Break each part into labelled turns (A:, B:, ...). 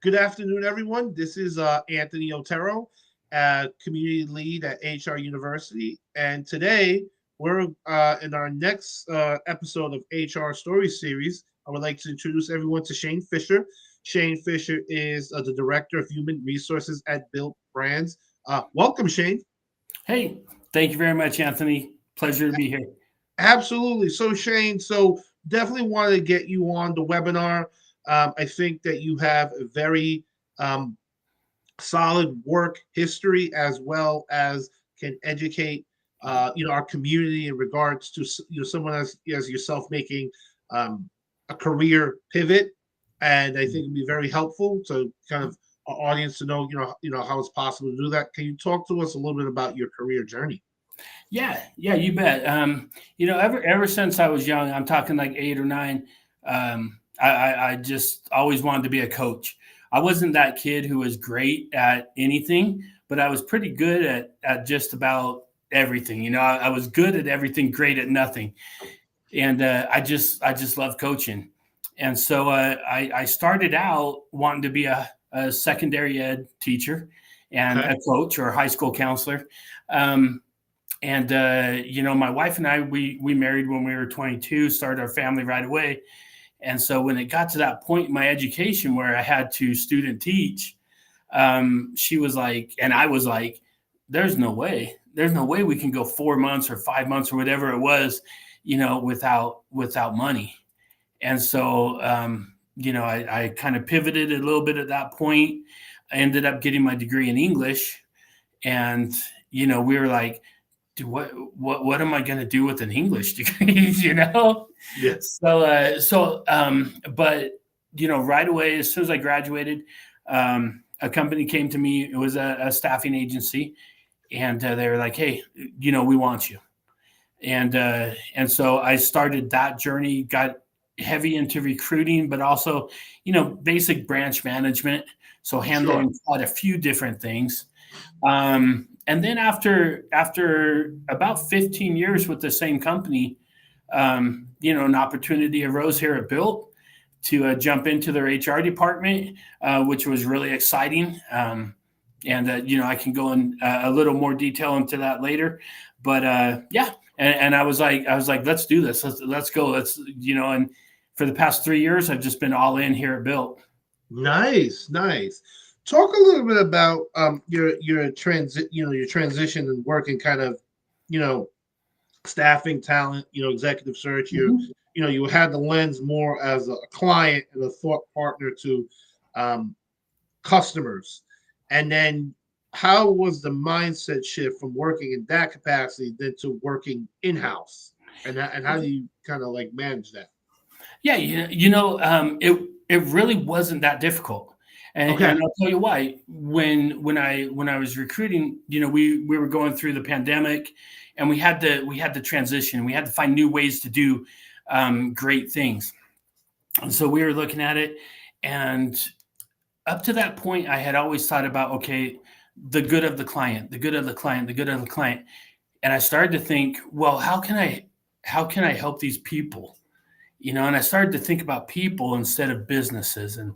A: Good afternoon, everyone. This is Anthony Otero, community lead at HR University. And today we're in our next episode of HR Story Series. I would like to introduce everyone to Shane Fisher. Shane Fisher is the Director of Human Resources at Built Brands. Welcome, Shane.
B: Hey, thank you very much, Anthony. Pleasure to be here.
A: Absolutely. So, Shane, definitely wanted to get you on the webinar. I think that you have a very um, solid work history as well as can educate our community in regards to someone as yourself making um, a career pivot, and I think it'd be very helpful to kind of our audience to know how it's possible to do that. Can you talk to us a little bit about your career journey?
B: Yeah, you bet. Ever since I was young, I'm talking like 8 or 9, I just always wanted to be a coach. I wasn't that kid who was great at anything, but I was pretty good at just about everything. I was good at everything, great at nothing, and I just love coaching. And so I started out wanting to be a secondary ed teacher and
A: Okay.
B: a coach or a high school counselor. Um, And my wife and I, we married when we were 22, started our family right away. And so when it got to that point in my education where I had to student teach, she was like, and I was like, there's no way we can go 4 months or 5 months or whatever it was, without money. And so, I kind of pivoted a little bit at that point. I ended up getting my degree in English, and we were like, dude, what am I going to do with an English degree?
A: Yeah.
B: But right away, as soon as I graduated, a company came to me. It was a staffing agency, and they were like, "Hey, we want you." And so I started that journey. Got heavy into recruiting, but also, basic branch management. So
A: Sure.
B: handling quite a few different things. And then after about 15 years with the same company, an opportunity arose here at Built to jump into their HR department, which was really exciting. And I can go in a little more detail into that later. But yeah, and I was like, let's do this. Let's go. And for the past 3 years, I've just been all in here at Built.
A: Nice, nice. Talk a little bit about your transition and working kind of you know staffing talent, executive search.
B: Mhm.
A: You had the lens more as a client and a thought partner to um, customers, and then how was the mindset shift from working in that capacity then to working in house, and how do you kind of like manage that?
B: Yeah, it really wasn't that difficult, and
A: Okay,
B: I'll tell you why. When I was recruiting, we were going through the pandemic, and we had to transition. We had to find new ways to do great things, and so we were looking at it. And up to that point, I had always thought about, okay, the good of the client, the good of the client, the good of the client, and I started to think, well, how can I help these people? And I started to think about people instead of businesses. And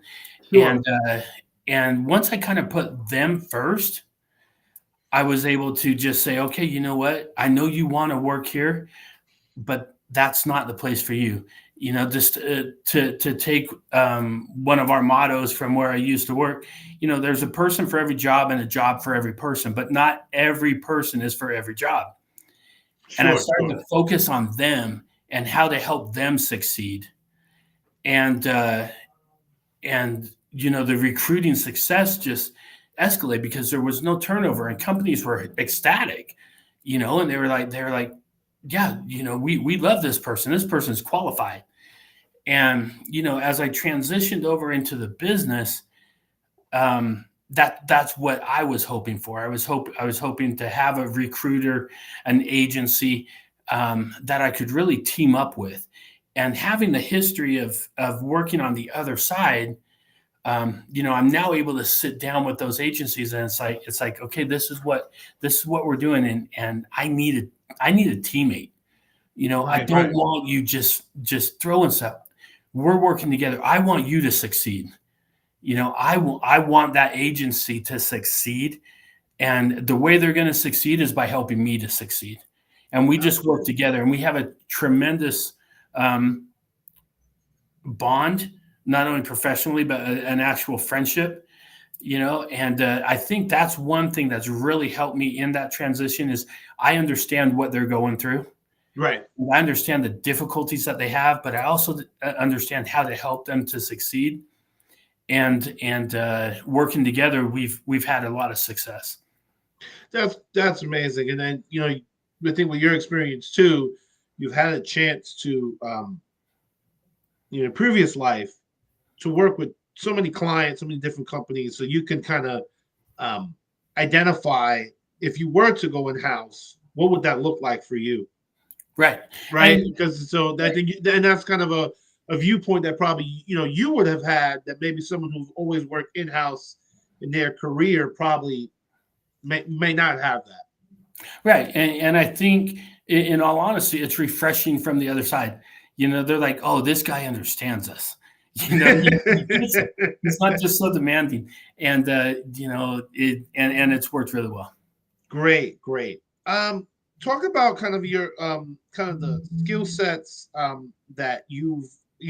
A: sure.
B: uh, and once I kind of put them first, I was able to just say, okay, you know what? I know you want to work here, but that's not the place for you. Just to take one of our mottos from where I used to work. There's a person for every job and a job for every person, but not every person is for every job. And I
A: Sure,
B: started
A: sure.
B: to focus on them and how to help them succeed. And the recruiting success just escalated because there was no turnover and companies were ecstatic, and they were like, yeah, we love this person. This person's qualified. And as I transitioned over into the business, that's what I was hoping for. I was hoping to have a recruiter, an agency, that I could really team up with. And having the history of working on the other side, I'm now able to sit down with those agencies, and it's like, okay, this is what we're doing, and I need a teammate. I
A: Right,
B: don't
A: right.
B: want you just throwing stuff. We're working together. I want you to succeed. I want that agency to succeed, and the way they're going to succeed is by helping me to succeed. And we just work
A: Absolutely.
B: together, and we have a tremendous um, bond, not only professionally but an actual friendship. And I think that's one thing that's really helped me in that transition is I understand what they're going through.
A: Right.
B: I understand the difficulties that they have, but I also understand how to help them to succeed. And working together, we've had a lot of success.
A: That's amazing. And then I think with your experience too, you've had a chance to previous life to work with so many clients, so many different companies, so you can kind of um, identify if you were to go in house, what would that look like for you,
B: Right.
A: right?
B: And
A: Because so I think, and that's kind of a viewpoint that probably you would have had that maybe someone who's always worked in house in their career probably may not have that.
B: right. And I think in all honesty, it's refreshing from the other side. They're like, oh, this guy understands us. He's not just so demanding. And and it's worked really well.
A: Great, great. Talk about kind of your kind of the skill sets that you've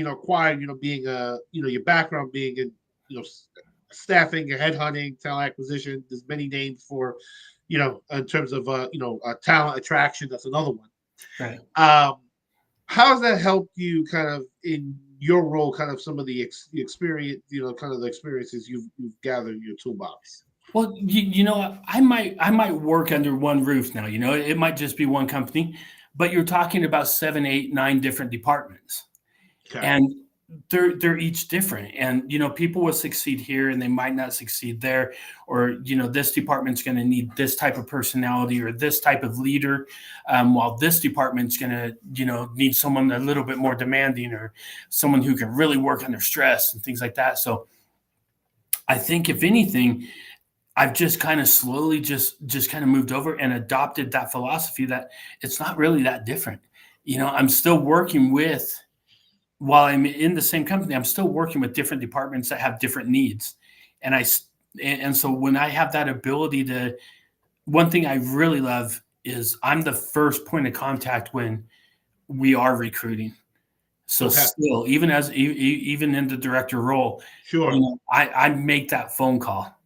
A: acquired. Being your background being in staffing, and headhunting, talent acquisition. There's many names for in terms of talent attraction. That's another one.
B: Right.
A: How has that helped you kind of in your role? Kind of some of the experience, kind of the experiences you've gathered in your toolbox.
B: Well, I might work under one roof now. It might just be one company, but you're talking about 7, 8, 9 different departments,
A: Okay.
B: and they're each different. And people will succeed here, and they might not succeed there. Or this department's going to need this type of personality or this type of leader, while this department's going to need someone a little bit more demanding or someone who can really work under stress and things like that. So I think if anything, I've just kind of slowly just kind of moved over and adopted that philosophy that it's not really that different. I'm still working with while I'm in the same company, I'm still working with different departments that have different needs. And so when I have that ability to, one thing I really love is I'm the first point of contact when we are recruiting. So
A: Okay.
B: still, even in the director role,
A: Sure.
B: I make that phone call.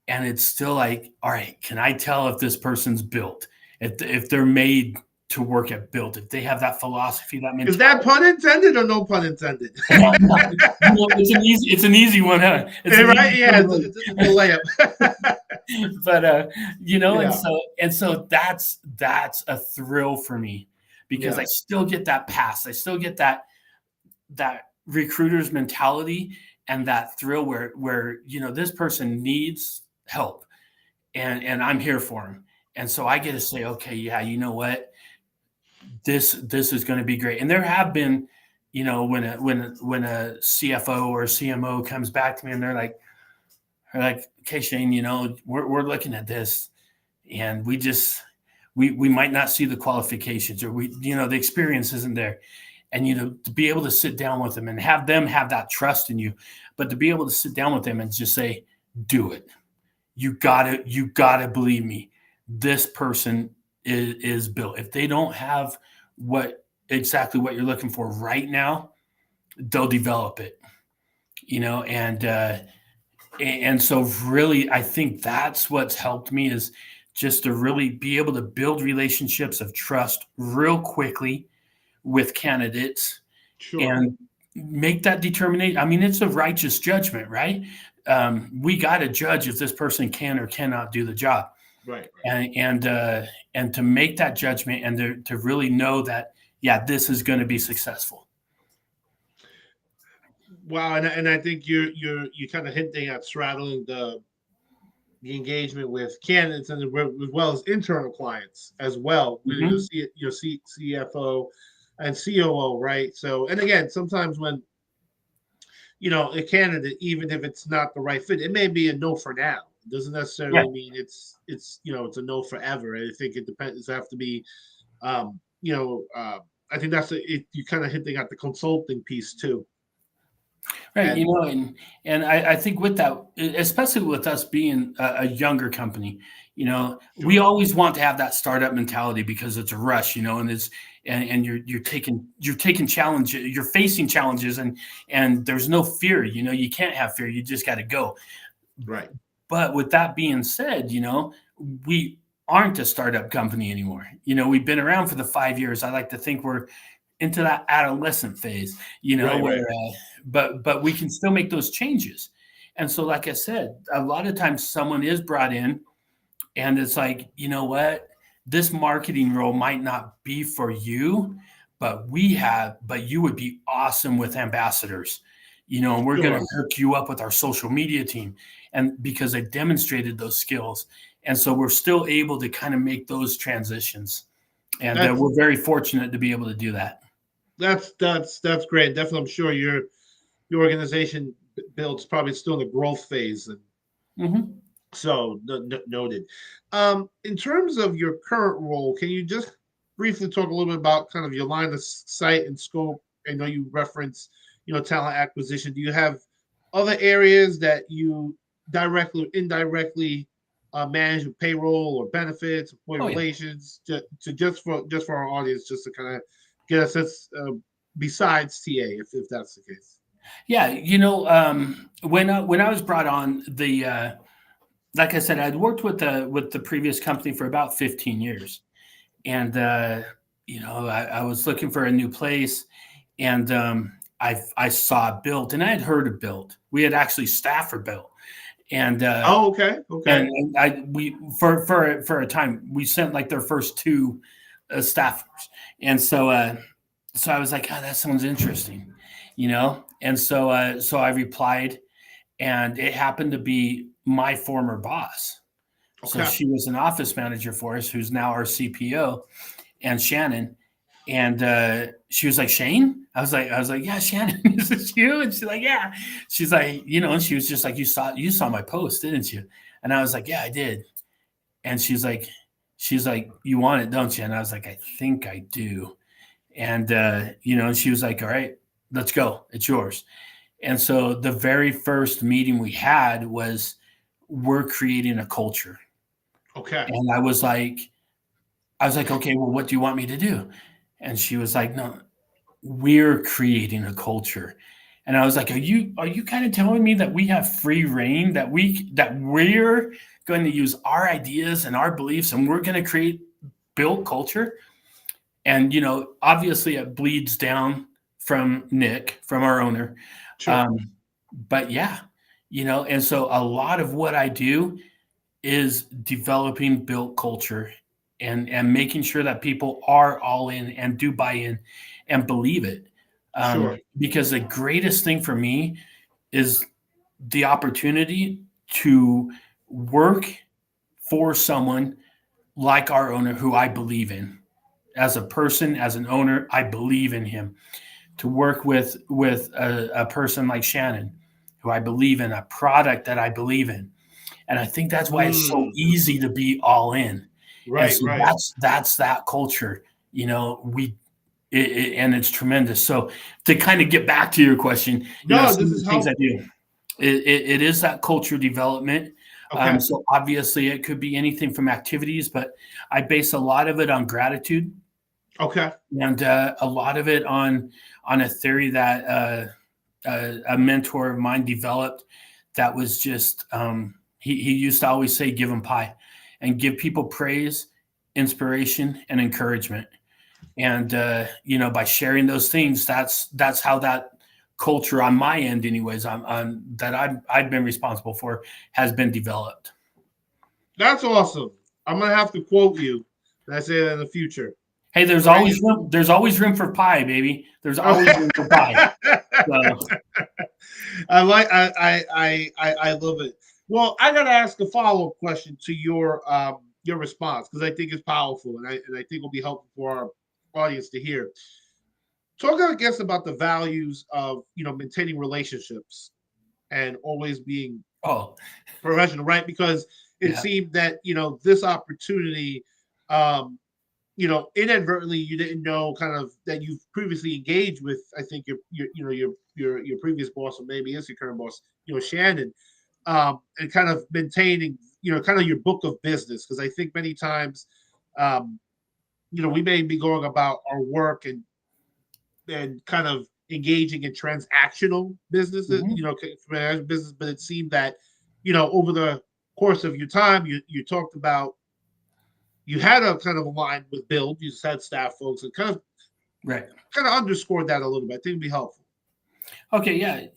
B: And it's still like, all right, can I tell if this person's built, if they're made to work at built, if they have that philosophy, that
A: Is that
B: mentality?
A: pun intended or no pun intended?
B: It's an easy one, huh? It's an
A: Right?
B: easy
A: Yeah,
B: one.
A: it's a layup.
B: But and
A: Yeah.
B: so that's a thrill for me because I
A: Yeah.
B: still get that pass. I still get that recruiter's mentality and that thrill where this person needs help and I'm here for him. And so I get to say, okay, yeah, you know what? This is going to be great. And there have been, when a CFO or a CMO comes back to me and they're like, okay, Shane, we're looking at this, and we might not see the qualifications, or the experience isn't there. And to be able to sit down with them and have them have that trust in you, but to be able to sit down with them and just say, do it. You gotta believe me. This person is built. If they don't have exactly what you're looking for right now, they'll develop it. And so really, I think that's what's helped me is just to really be able to build relationships of trust real quickly with candidates
A: Sure.
B: and make that determination. I mean, it's a righteous judgment, right? We got to judge if this person can or cannot do the job,
A: Right. Right.
B: and to make that judgment and to really know that, yeah, this is going to be successful.
A: Wow. And I think you're kind of hinting at straddling the engagement with candidates and as well as internal clients as well. When you
B: Hmm.
A: see it, CFO and COO, right? So, and again, sometimes when a candidate, even if it's not the right fit, it may be a no for now. It doesn't
B: Yeah.
A: necessarily mean it's a no forever. I think it depends. It have to be, um, you know, uh, I think that's you kind of hinting at the consulting piece too.
B: Right,
A: And
B: and I think with that, especially with us being a younger company, we
A: sure,
B: always want to have that startup mentality because it's a rush, and and you're taking challenge, you're facing challenges, and there's no fear, you can't have fear, you just got to go.
A: right,
B: But with that being said, we aren't a startup company anymore. We've been around for the 5 years. I like to think we're into that adolescent phase,
A: right, right.
B: where but we can still make those changes. And so, like I said, a lot of times someone is brought in, and it's like, you know what, this marketing role might not be for you, but you would be awesome with ambassadors, and we're going
A: Sure.
B: to hook you up with our social media team, and because they've demonstrated those skills. And so we're still able to kind of make those transitions, and
A: That's
B: we're very fortunate to be able to do that.
A: that's great. Definitely, I'm sure your organization builds probably still in the growth phase, and
B: Hmm.
A: so noted. In terms of your current role, can you just briefly talk a little bit about kind of your line of sight and scope? I know you reference, talent acquisition. Do you have other areas that you directly or indirectly manage with payroll or benefits, employee
B: Oh yeah.
A: relations, just for our audience, just to kind of get a sense besides TA, if that's the case.
B: Yeah, when I was brought on, like I said, I'd worked with the previous company for about 15 years, and I was looking for a new place, and I saw Built, and I had heard of Built. We had actually staffed for Built, and
A: Oh, okay, okay.
B: I we for a time we sent like their first two staffers, and so I was like, oh, that sounds interesting, and so I replied, and it happened to be my former boss. So
A: Okay.
B: she was an office manager for us, who's now our CPO, and Shannon. And she was like, Shane? I was like, yeah, Shannon, is this you? And she's like, yeah. She's like, and she was just like, you saw my post, didn't you? And I was like, yeah, I did. And she's like, you want it, don't you? And I was like, I think I do. And she was like, all right, let's go. It's yours. And so the very first meeting we had was, we're creating a culture.
A: Okay.
B: And I was like, okay, well, what do you want me to do? And she was like, no, we're creating a culture. And I was like, are you kind of telling me that we have free reign, that we're going to use our ideas and our beliefs, and we're going to create built culture? And obviously it bleeds down from Nick, from our owner.
A: Sure.
B: um, but yeah, and so a lot of what I do is developing built culture, and making sure that people are all in and do buy in and believe it.
A: Sure.
B: Because the greatest thing for me is the opportunity to work for someone like our owner, who I believe in as a person, as an owner. I believe in him. To work with a person like Shannon, who I believe in, a product that I believe in. And I think that's why it's so
A: Mm,
B: easy to be all in. And
A: right,
B: so
A: right.
B: that's that culture, and it's tremendous. So to kind of get back to your question,
A: No,
B: some
A: this
B: of the
A: is
B: things I
A: helpful.
B: do, it is that culture development.
A: Okay.
B: So obviously it could be anything from activities, but I base a lot of it on gratitude,
A: Okay.
B: and a lot of it on a theory that a mentor of mine developed, that was just, he used to always say, give them pie, and give people praise, inspiration, and encouragement. And by sharing those things, that's how that culture on my end, anyways, on that I've been responsible for, has been developed.
A: That's awesome. I'm gonna have to quote you. And I say that in the future.
B: Hey, there's
A: Right.
B: always room. There's always room for pie, baby. There's always room for pie. So,
A: I like I love it. Well, I gotta ask a follow-up question to your response, because I think it's powerful, and I think will be helpful for our audience to hear. Talk, I guess, about the values of maintaining relationships and always being
B: oh,
A: professional, right? Because it
B: yeah.
A: seemed that this opportunity um, inadvertently you didn't know kind of that you've previously engaged with. I think your previous boss, or maybe is your current boss, Shannon, and kind of maintaining, kind of your book of business. Because I think many times, um, we may be going about our work and kind of engaging in transactional businesses,
B: Mhm.
A: business, but it seemed that, over the course of your time, you talked about you had a kind of aligned with build, you just had staff folks, and
B: Right.
A: kind of underscored that a little bit. I think it'd be helpful.
B: Okay. Yeah.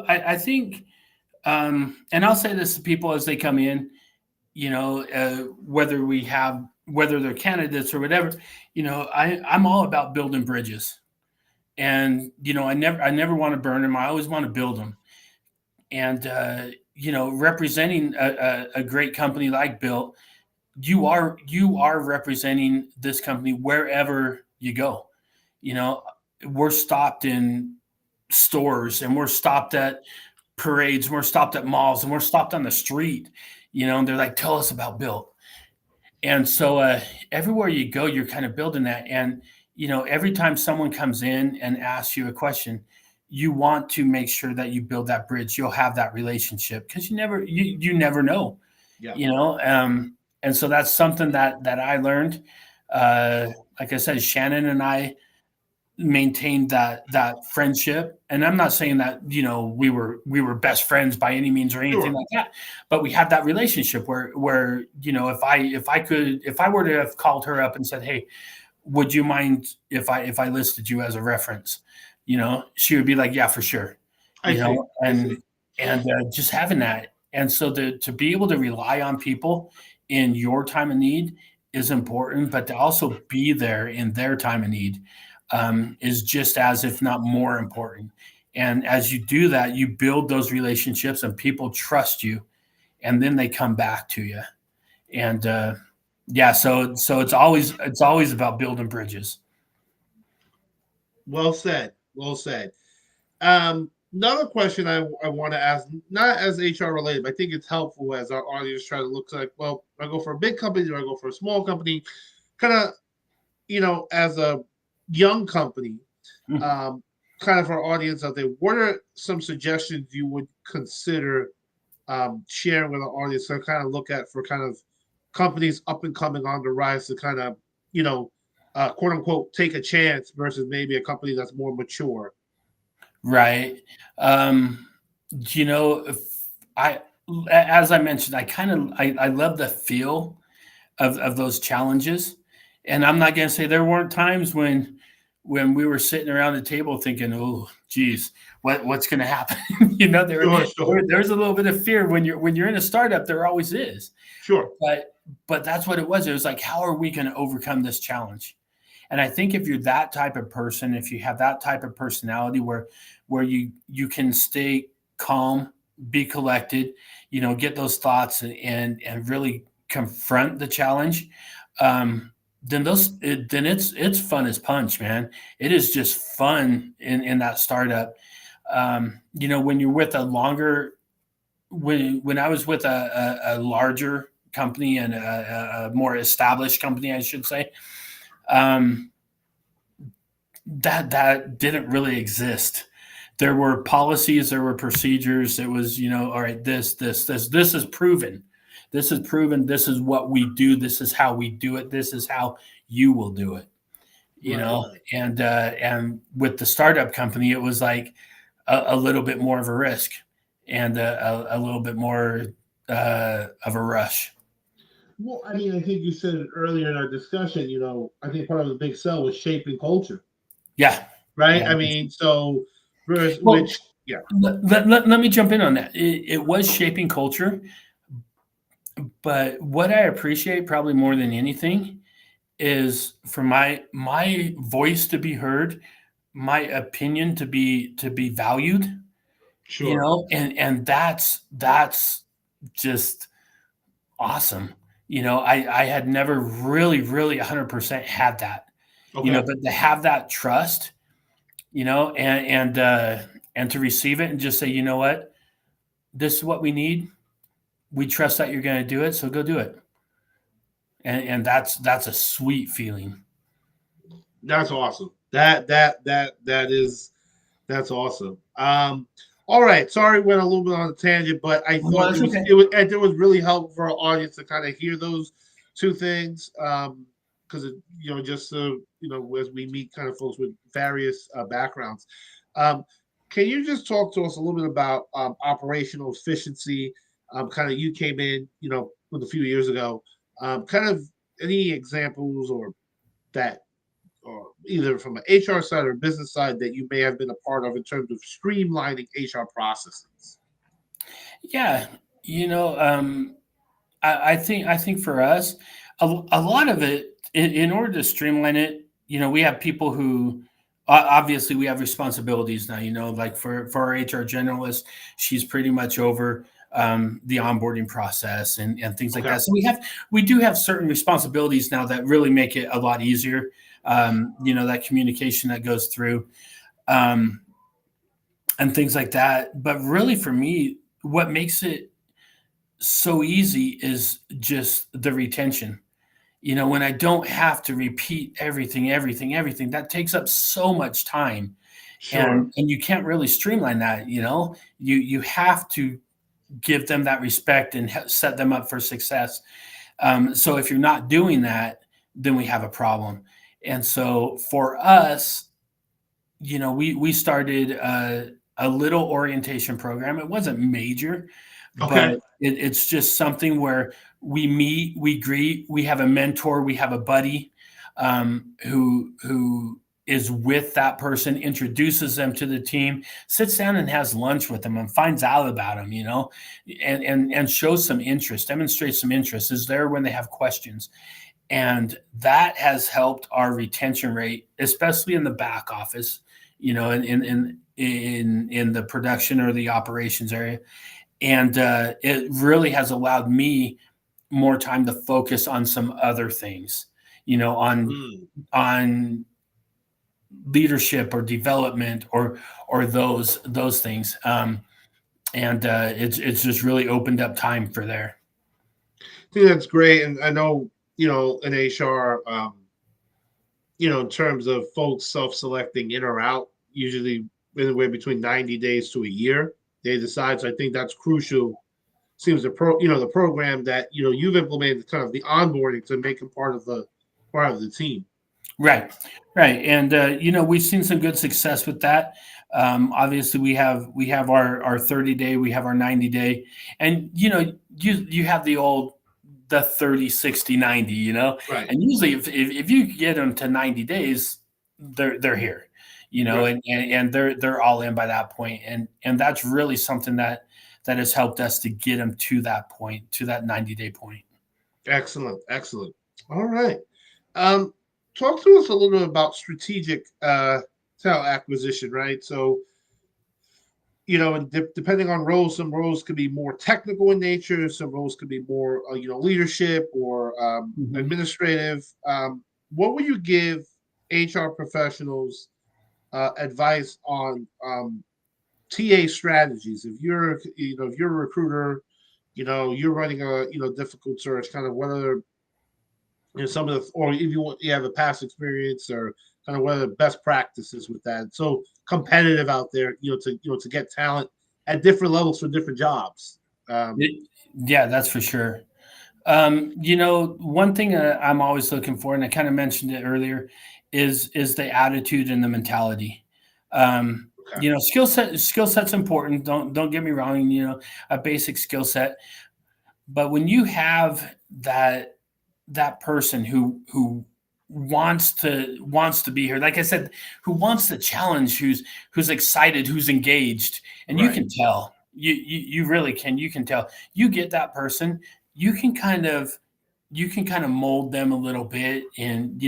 B: I think, and I'll say this to people as they come in, whether they're candidates or whatever, I'm all about building bridges. And, I never want to burn them. I always want to build them. And, representing a great company like Built, you are representing this company wherever you go. You know, we're stopped in stores, and we're stopped at parades, and we're stopped at malls, and we're stopped on the street. And they're like, "Tell us about Built." And so everywhere you go, you're kind of building that. And every time someone comes in and asks you a question, you want to make sure that you build that bridge. You'll have that relationship because you never know,
A: Yeah,
B: you know. And so that's something that I learned. Like I said, Shannon and I maintained that friendship. And I'm not saying that we were best friends by any means or anything
A: sure.
B: like that, but we had that relationship where if I were to have called her up and said, "Hey, would you mind if I listed you as a reference?" She would be like, "Yeah, for sure."
A: I see. I see.
B: And just having that. And so to be able to rely on people in your time of need is important, but to also be there in their time of need is just as, if not more important. And as you do that, you build those relationships and people trust you, and then they come back to you. And yeah, so it's always about building bridges.
A: Well said. Well said. Another question I want to ask, not as HR related, but I think it's helpful as our audience try to look like, well, do I go for a big company? Do I go for a small company? Kind of, as a young company,
B: Mhm.
A: um, kind of our audience out there, what are some suggestions you would consider sharing with our audience to kind of look at for kind of companies up and coming on the rise to kind of, quote unquote, take a chance versus maybe a company that's more mature?
B: Right. Um, if I, as I mentioned, I love the feel of those challenges. And I'm not going to say there weren't times when we were sitting around the table thinking, "Oh, geez, what's going to happen?"
A: Sure, sure,
B: there's a little bit of fear when you're in a startup. There always is,
A: sure.
B: but that's what it was. It was like, how are we going to overcome this challenge? And I think if you're that type of person, if you have that type of personality where you can stay calm, be collected, get those thoughts and really confront the challenge, then it's fun as punch, man. It is just fun in that startup. When you're with a longer when I was with a larger company and a more established company, I should say, um, that didn't really exist. There were policies, there were procedures. It was, all right, this is proven. This is proven. This is what we do. This is how we do it. This is how you will do it.
A: Right.
B: And with the startup company, it was like a little bit more of a risk and a little bit more of a rush.
A: Well, I mean, I think you said it earlier in our discussion. I think part of the big sell was shaping culture,
B: Yeah,
A: right?
B: yeah.
A: I mean, so versus
B: Well,
A: which, yeah,
B: let me jump in on that. It was shaping culture, but what I appreciate probably more than anything is for my voice to be heard, my opinion to be valued,
A: sure,
B: and that's just awesome. I had never really 100% had that,
A: okay,
B: but to have that trust, and to receive it and just say, you know what, this is what we need. We trust that you're going to do it, so go do it. and that's a sweet feeling.
A: That's awesome. That is that's awesome. All right. Sorry, went a little bit on a tangent, but I
B: No,
A: thought
B: that's okay.
A: it was really helpful for our audience to kind of hear those two things. Because just so as we meet kind of folks with various backgrounds. Um, can you just talk to us a little bit about operational efficiency? Kind of you came in, with a few years ago. Kind of any examples or that or either from an HR side or business side that you may have been a part of in terms of streamlining HR processes?
B: Yeah, you know, I think for us, a lot of it, in order to streamline it, we have people who obviously we have responsibilities now. Like for our HR generalist, she's pretty much over the onboarding process and things like
A: Okay.
B: that. So we do have certain responsibilities now that really make it a lot easier. That communication that goes through. Um, and things like that. But really, for me, what makes it so easy is just the retention. When I don't have to repeat everything, that takes up so much time,
A: Sure.
B: and you can't really streamline that. You have to give them that respect and set them up for success. So if you're not doing that, then we have a problem. And so for us, we started a little orientation program. It wasn't major, but
A: Okay.
B: it's just something where we meet, we greet, we have a mentor, we have a buddy who is with that person, introduces them to the team, sits down and has lunch with them, and finds out about them, and shows some interest, demonstrates some interest, is there when they have questions, and that has helped our retention rate, especially in the back office, in the production or the operations area, and it really has allowed me more time to focus on some other things, on
A: Mm.
B: leadership or development or those things, and it's just really opened up time for there.
A: I think that's great. And I know, in HR, in terms of folks self-selecting in or out, usually anywhere between 90 days to a year, they decide. So I think that's crucial. Seems the program that you've implemented kind of the onboarding to make them part of the team.
B: Right, right, and we've seen some good success with that. Obviously, we have our 30 day, we have our 90 day, and you have the 30, 60, 90.
A: Right.
B: And usually if you get them to 90 days, they're here,
A: Right.
B: and they're all in by that point, and that's really something that has helped us to get them to that point, to that 90-day point.
A: Excellent. Excellent. All right. Um, Talk to us a little bit about strategic talent acquisition, right? So, and depending on roles, some roles could be more technical in nature, some roles could be more, leadership or
B: Mhm.
A: administrative. What would you give HR professionals advice on TA strategies? If you're a recruiter, you're running a difficult search. Kind of what are some of the, or if you have a past experience or kind of what are the best practices with that. It's so competitive out there, to get talent at different levels for different jobs. Um,
B: Yeah, that's for sure. One thing I'm always looking for, and I kind of mentioned it earlier, is the attitude and the mentality.
A: okay.
B: Skill set's important. Don't get me wrong. A basic skill set, but when you have that person who wants to be here, like I said, who wants the challenge, who's excited, who's engaged, and you
A: Right.
B: can tell, you really can, you can tell, you get that person, you can kind of mold them a little bit, and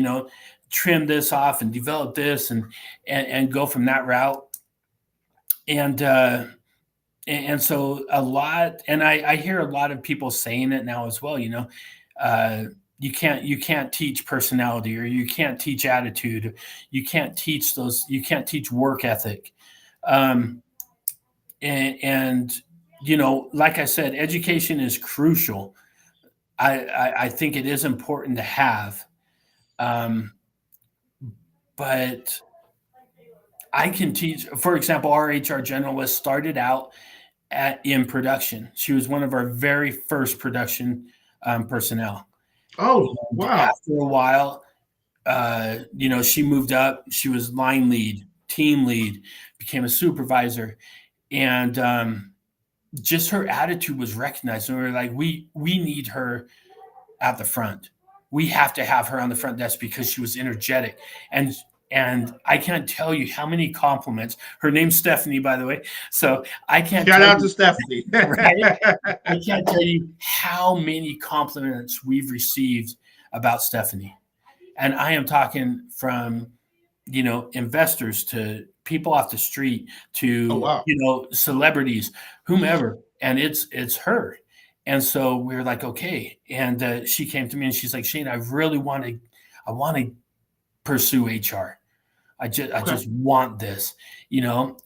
B: trim this off and develop this, and go from that route, and so a lot, and I hear a lot of people saying it now as well, uh, you can't teach personality, or you can't teach attitude, you can't teach work ethic, um, and like I said, education is crucial, I think it is important to have, um, but I can teach. For example, our HR generalist started out in production. She was one of our very first production personnel.
A: Oh,
B: And
A: wow.
B: after a while, she moved up. She was line lead, team lead, became a supervisor, and just her attitude was recognized. And we were like, we need her at the front. We have to have her on the front desk because she was energetic. And I can't tell you how many compliments. Her name's Stephanie, by the way. So I can't
A: Shout
B: tell
A: out to
B: you,
A: Stephanie.
B: right? I can't tell you how many compliments we've received about Stephanie. And I am talking from, investors to people off the street
A: Oh,
B: to,
A: wow.
B: celebrities, whomever. And it's her. And so we were like, okay. And she came to me and she's like, Shane, I want to pursue HR. I
A: Okay.
B: just want this,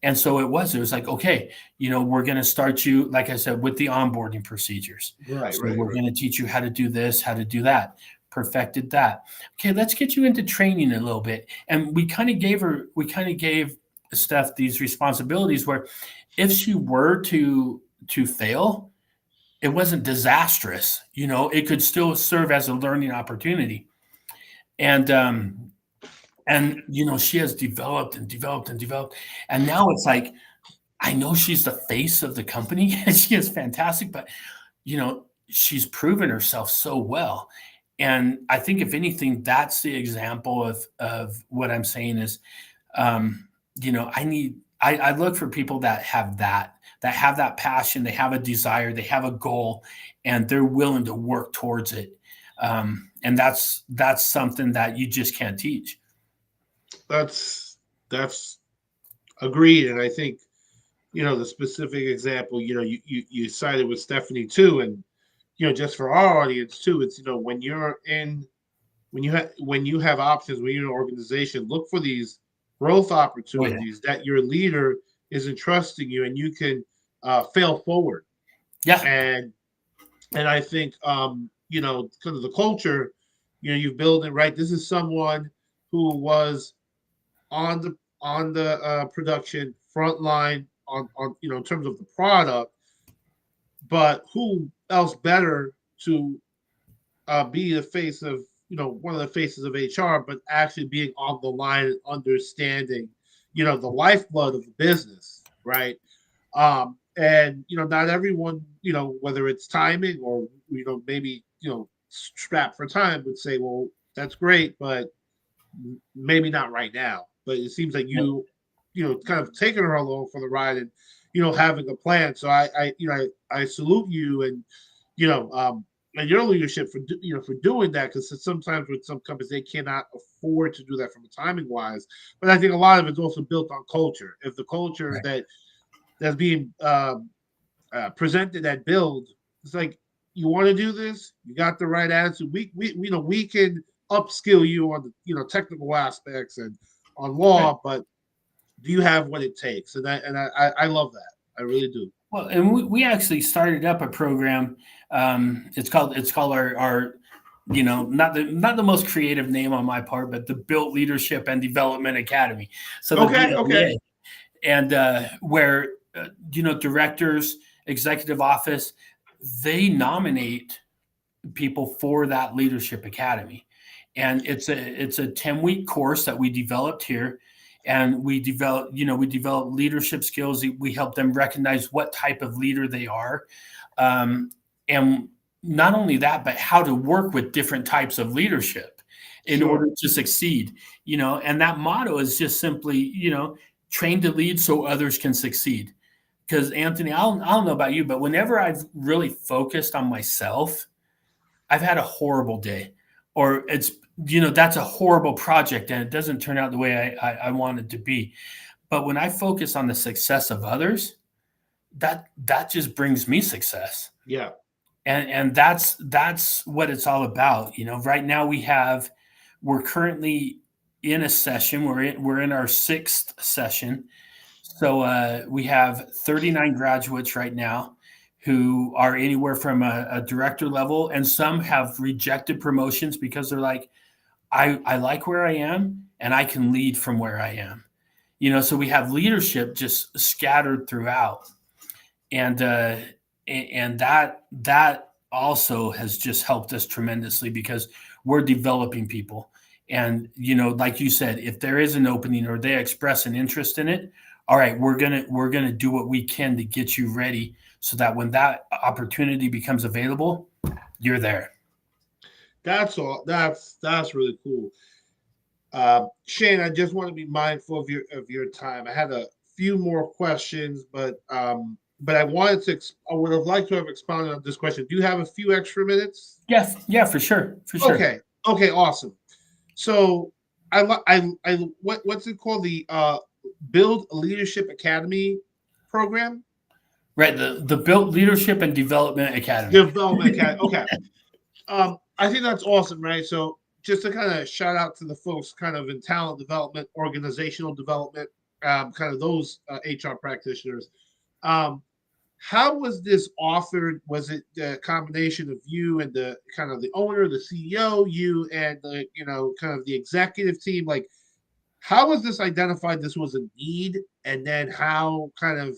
B: And so it was like, okay, we're going to start you, like I said, with the onboarding procedures.
A: Right,
B: So
A: right,
B: we're
A: right.
B: going to teach you how to do this, how to do that. Perfected that. Okay, let's get you into training a little bit. And we kind of gave Steph these responsibilities where if she were to fail, it wasn't disastrous. It could still serve as a learning opportunity. And she has developed and developed and developed, and now it's like I know she's the face of the company and she is fantastic, but she's proven herself so well. And I think if anything, that's the example of what I'm saying is, um, I look for people that have that passion, they have a desire, they have a goal, and they're willing to work towards it. And that's something that you just can't teach.
A: That's agreed. And I think, the specific example, you cited with Stephanie too. And, just for our audience too, it's, when you have options, when you're in an organization, look for these growth
B: Oh yeah,
A: opportunities that your leader is entrusting you, and you can fail forward.
B: yeah,
A: And I think, because of the culture, you build it right. This is someone who was on the production front line on in terms of the product, but who else better to be the face of one of the faces of HR, but actually being on the line and understanding the lifeblood of the business, right? And not everyone, whether it's timing or maybe strapped for time, would say, well, that's great, but maybe not right now. But it seems like kind of taking her along for the ride and having a plan. So I salute you and your leadership for doing that, because sometimes with some companies they cannot afford to do that from a timing wise. But I think a lot of it's also built on culture. If the culture
B: right.
A: that's being presented at build, it's like, you want to do this, you got the right attitude. We can upskill you on the technical aspects and on
B: Right.
A: law, but do you have what it takes? And I love that. I really do.
B: Well, and we actually started up a program. It's called our not the most creative name on my part, but the Built Leadership and Development Academy. So the
A: Okay, okay,
B: BLDA, and where directors, executive office, they nominate people for that leadership academy, and it's a 10-week course that we developed here, and we develop leadership skills. We help them recognize what type of leader they are, and not only that, but how to work with different types of leadership in order
A: sure.
B: to succeed. And that motto is just simply, train to lead so others can succeed. Because Anthony, I don't know about you, but whenever I've really focused on myself, I've had a horrible day, or that's a horrible project and it doesn't turn out the way I want it to be. But when I focus on the success of others, that just brings me success.
A: Yeah,
B: And that's what it's all about. Right now we're currently in a session. We're in our sixth session. So we have 39 graduates right now who are anywhere from a director level, and some have rejected promotions because they're like, I like where I am and I can lead from where I am. So we have leadership just scattered throughout, and that also has just helped us tremendously because we're developing people. And like you said, if there is an opening or they express an interest in it, all right, we're gonna do what we can to get you ready so that when that opportunity becomes available, you're there.
A: That's all. That's really cool. Shane, I just want to be mindful of your time. I had a few more questions, but I wanted to. I would have liked to have expounded on this question. Do you have a few extra minutes?
B: Yes, yeah, for sure, for sure.
A: Okay. Okay. Awesome. So what's it called? The Build Leadership Academy program.
B: Right, the Built Leadership and Development Academy.
A: Development Academy. Okay. I think that's awesome, right? So just to kind of shout out to the folks kind of in talent development, organizational development, kind of those HR practitioners. Um, how was this offered? Was it the combination of you and the kind of the owner, the CEO, you and the kind of the executive team? Like, how was this identified? This was a need, and then how kind of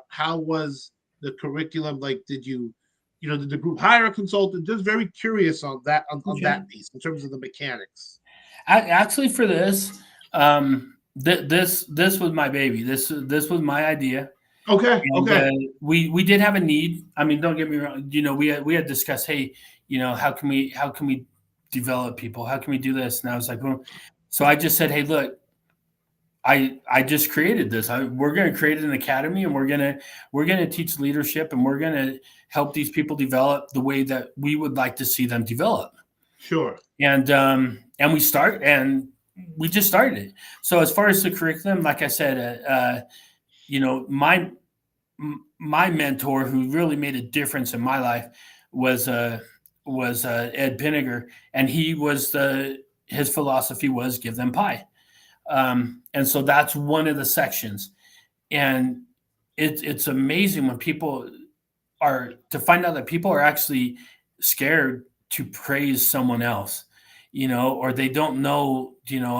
A: how was the curriculum? Like, did the group hire a consultant? Just very curious on that on
B: Okay.
A: that piece in terms of the mechanics.
B: Actually, for this, this was my baby. This was my idea,
A: Okay,
B: and
A: okay,
B: we did have a need. I mean, don't get me wrong. We had discussed, hey, how can we develop people? How can we do this? And I was like, well, so I just said, hey, look, I just created this. We're going to create an academy, and we're gonna teach leadership, and we're going to help these people develop the way that we would like to see them develop.
A: sure,
B: And we just started it. So as far as the curriculum, like I said, you know, my my mentor who really made a difference in my life was Ed Pinniger, and his philosophy was give them pie. And so that's one of the sections. And it's amazing when people are to find out that people are actually scared to praise someone else, or they don't know,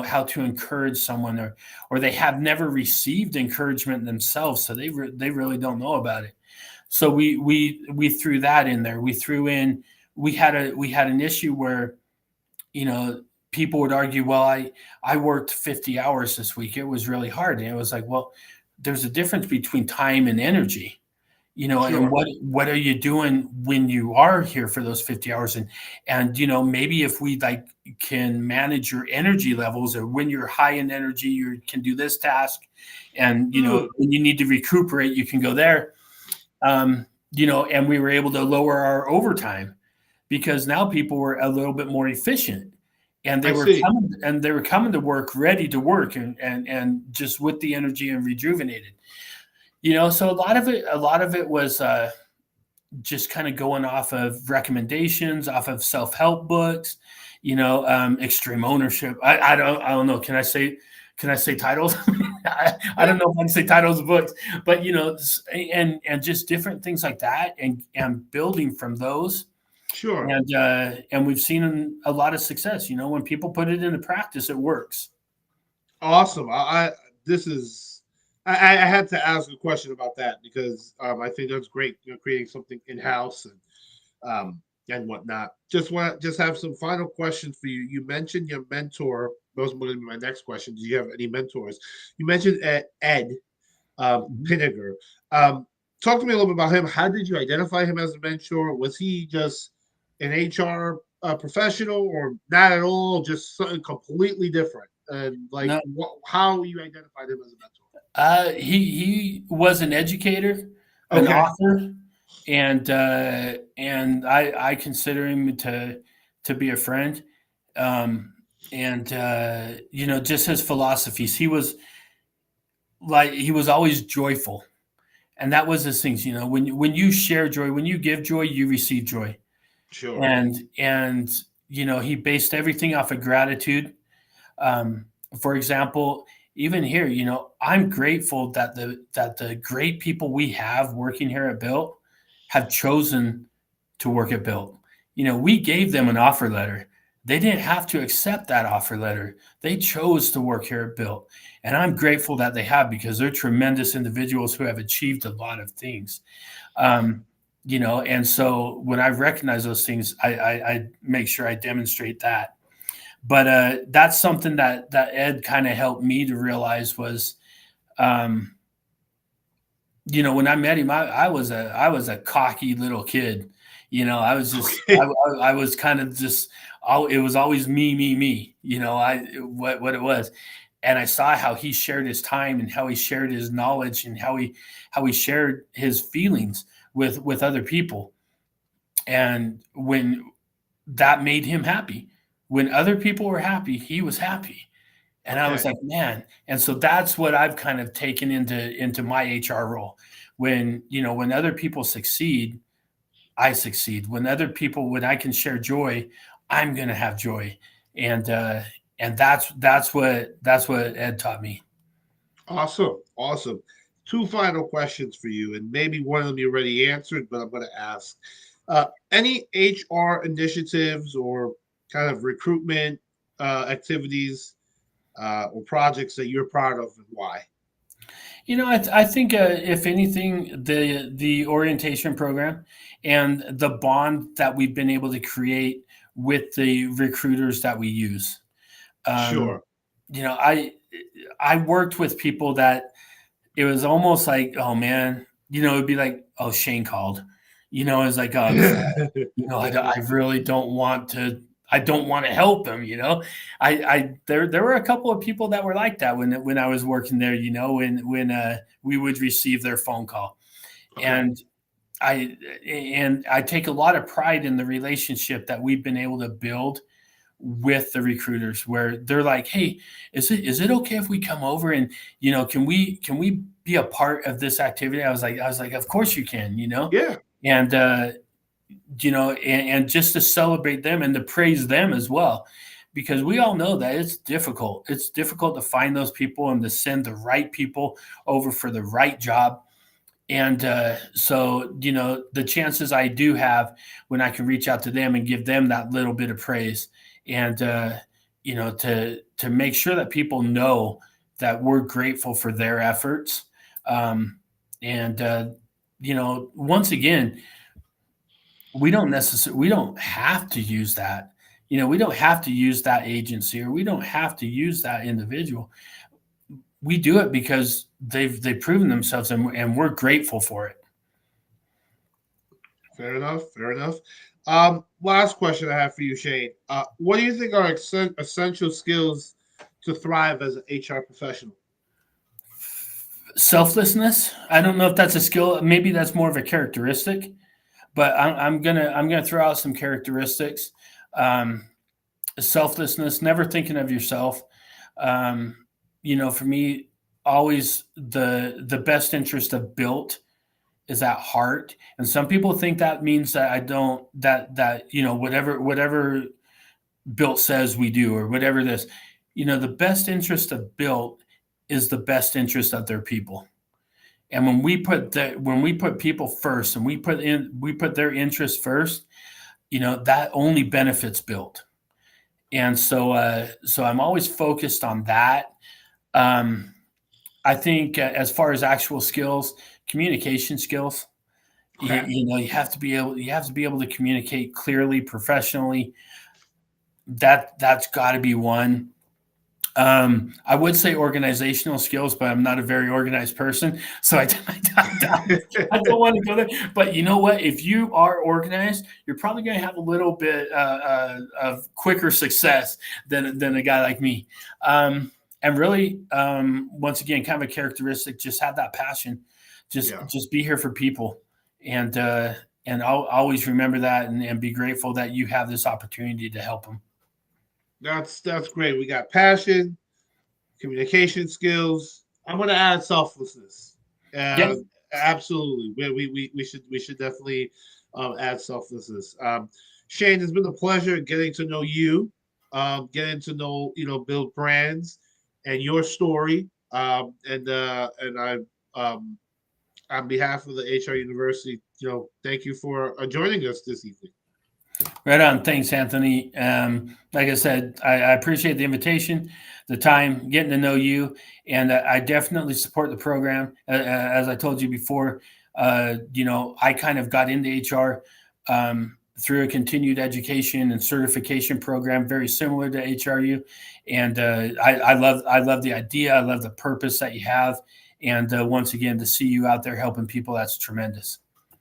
B: how to encourage someone, or they have never received encouragement themselves, so they really don't know about it. So we threw that in there. We threw in we had an issue where, people would argue, well, I worked 50 hours this week. It was really hard. And it was like, well, there's a difference between time and energy, and
A: sure.
B: what are you doing when you are here for those 50 hours? And maybe if we like can manage your energy levels, or when you're high in energy, you can do this task. And,
A: Mm,
B: when you need to recuperate, you can go there. And we were able to lower our overtime because now people were a little bit more efficient, and
A: I see.
B: they were coming to work ready to work, and just with the energy and rejuvenated. So a lot of it was just kind of going off of recommendations, off of self-help books, extreme ownership. I don't know. Can I say titles? I don't know if I can say titles of books, but and just different things like that, and building from those.
A: Sure.
B: And we've seen a lot of success. When people put it into practice, it works.
A: Awesome. This is I had to ask a question about that because I think that's great. Creating something in house and whatnot. Just have some final questions for you. You mentioned your mentor. Those were going to be my next question. Do you have any mentors? You mentioned Ed
B: Mhm.
A: Pinniger. Talk to me a little bit about him. How did you identify him as a mentor? Was he just an HR professional or not at all? Just something completely different? And like,
B: No,
A: how you identified him as a mentor?
B: he was an educator, an
A: Okay,
B: author, and I consider him to be a friend. And just his philosophies. He was always joyful, and that was his things. When you share joy, when you give joy, you receive joy.
A: sure.
B: And he based everything off of gratitude. Um, for example, even here, I'm grateful that the great people we have working here at Built have chosen to work at Built. We gave them an offer letter. They didn't have to accept that offer letter. They chose to work here at Built. And I'm grateful that they have, because they're tremendous individuals who have achieved a lot of things. Um, and so when I recognize those things, I make sure I demonstrate that. But that's something that Ed kind of helped me to realize was, um, when I met him, I was a cocky little kid. I was just
A: Okay.
B: I was kind of just, it was always me, me, me. What it was, and I saw how he shared his time and how he shared his knowledge and how he shared his feelings with other people, and when that made him happy. When other people were happy, he was happy. And I was
A: Okay.
B: like, man. And so that's what I've kind of taken into my HR role. When other people succeed, I succeed. When I can share joy, I'm gonna have joy. And that's what Ed taught me.
A: Awesome. Awesome. Two final questions for you, and maybe one of them you already answered, but I'm going to ask. Any HR initiatives or kind of recruitment activities or projects that you're proud of, and why?
B: I think, if anything, the orientation program and the bond that we've been able to create with the recruiters that we use. Um,
A: Sure.
B: I worked with people that it was almost like, oh man, it'd be like, oh, Shane called. It's like, oh crap. I really don't want to. I don't want to help him. There were a couple of people that were like that when I was working there. When we would receive their phone call,
A: Okay.
B: and I take a lot of pride in the relationship that we've been able to build with the recruiters, where they're like, hey, is it okay if we come over, and can we be a part of this activity? I was like, of course you can.
A: Yeah.
B: And and just to celebrate them and to praise them as well, because we all know that it's difficult to find those people and to send the right people over for the right job. And so, the chances I do have, when I can reach out to them and give them that little bit of praise, and to make sure that people know that we're grateful for their efforts. And once again, we don't have to use that. We don't have to use that agency, or we don't have to use that individual. We do it because they've proven themselves, and we're grateful for it.
A: Fair enough. Fair enough. Last question I have for you, Shane. What do you think are essential skills to thrive as an HR professional?
B: Selflessness. I don't know if that's a skill. Maybe that's more of a characteristic, but I'm gonna throw out some characteristics. Um, Selflessness, never thinking of yourself. Um, for me, always the best interest of Built is at heart. And some people think that means that I don't that whatever Built says we do, or whatever this. The best interest of Built is the best interest of their people. And when we put people first, and we put their interests first, that only benefits Built. And so I'm always focused on that. Um, I think, as far as actual skills, communication skills. You,
A: Okay.
B: you know, you have to be able to communicate clearly, professionally. That's got to be one. I would say organizational skills, but I'm not a very organized person, so I don't want to go there. But you know what? If you are organized, you're probably going to have a little bit of quicker success than a guy like me. And really, once again, kind of a characteristic: just have that passion. Just
A: Yeah.
B: just be here for people, and I'll always remember that, and be grateful that you have this opportunity to help them.
A: That's great. We got passion, communication skills. I'm going to add selflessness.
B: Yeah.
A: Uh, Absolutely. We should definitely add selflessness. Shane, it's been a pleasure getting to know you, getting to know build brands, and your story. And I, um, on behalf of the HR University, thank you for joining us this evening.
B: Right on. Thanks, Anthony. Like I said, I appreciate the invitation, the time, getting to know you, and I definitely support the program. As I told you before, I kind of got into HR through a continued education and certification program, very similar to HRU, and I love the idea. I love the purpose that you have, and once again, to see you out there helping people, that's tremendous.